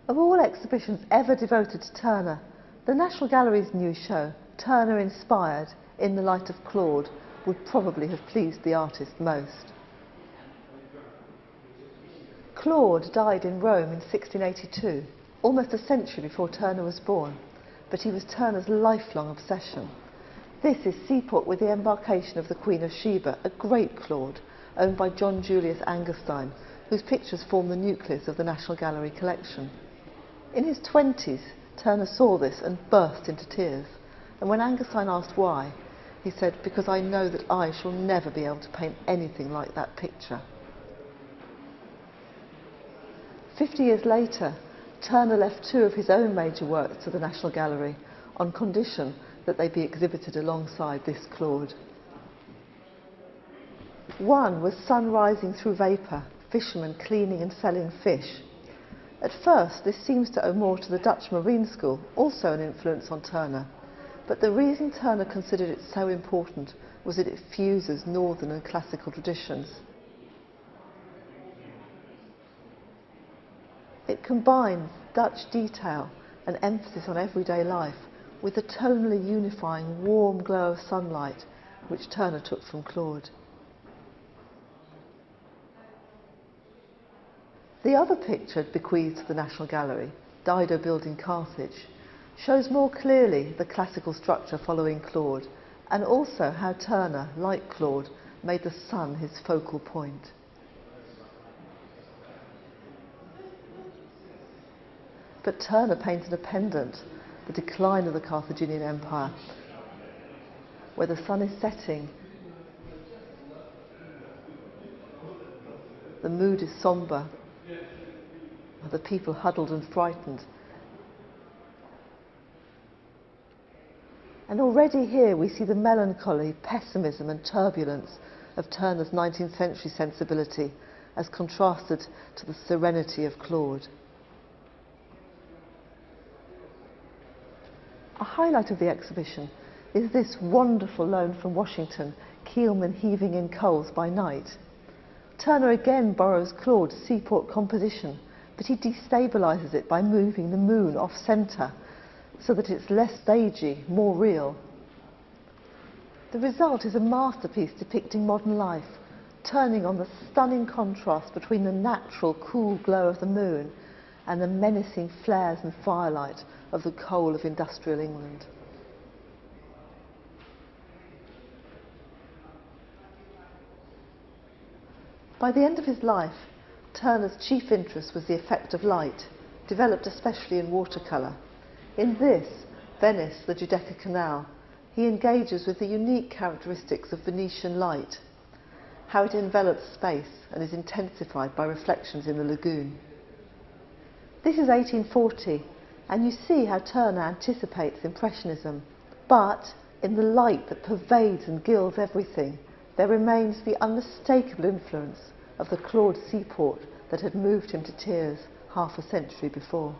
Of all exhibitions ever devoted to Turner, the National Gallery's new show, Turner Inspired in the Light of Claude, would probably have pleased the artist most. Claude died in Rome in 1682, almost a century before Turner was born, but he was Turner's lifelong obsession. This is Seaport with the Embarkation of the Queen of Sheba, a great Claude, owned by John Julius Angerstein, whose pictures form the nucleus of the National Gallery collection. In his 20s, Turner saw this and burst into tears, and when Angerstein asked why, he said, "Because I know that I shall never be able to paint anything like that picture." 50 years later, Turner left two of his own major works to the National Gallery on condition that they be exhibited alongside this Claude. One was Sun Rising Through Vapour, fishermen cleaning and selling fish. At first, this seems to owe more to the Dutch Marine School, also an influence on Turner. But the reason Turner considered it so important was that it fuses northern and classical traditions. It combines Dutch detail and emphasis on everyday life with the tonally unifying warm glow of sunlight which Turner took from Claude. The other picture bequeathed to the National Gallery, Dido building Carthage, shows more clearly the classical structure following Claude, and also how Turner, like Claude, made the sun his focal point. But Turner painted a pendant, the decline of the Carthaginian Empire, where the sun is setting, the mood is sombre, the people huddled and frightened. And already here we see the melancholy, pessimism and turbulence of Turner's 19th century sensibility as contrasted to the serenity of Claude. A highlight of the exhibition is this wonderful loan from Washington, Keelman heaving in coals by night. Turner again borrows Claude's seaport composition, but he destabilises it by moving the moon off-centre so that it's less stagey, more real. The result is a masterpiece depicting modern life, turning on the stunning contrast between the natural cool glow of the moon and the menacing flares and firelight of the coal of industrial England. By the end of his life, Turner's chief interest was the effect of light, developed especially in watercolour. In this, Venice, the Giudecca Canal, he engages with the unique characteristics of Venetian light, how it envelops space and is intensified by reflections in the lagoon. This is 1840, and you see how Turner anticipates Impressionism, but in the light that pervades and gilds everything, there remains the unmistakable influence of the Claude seaport that had moved him to tears half a century before.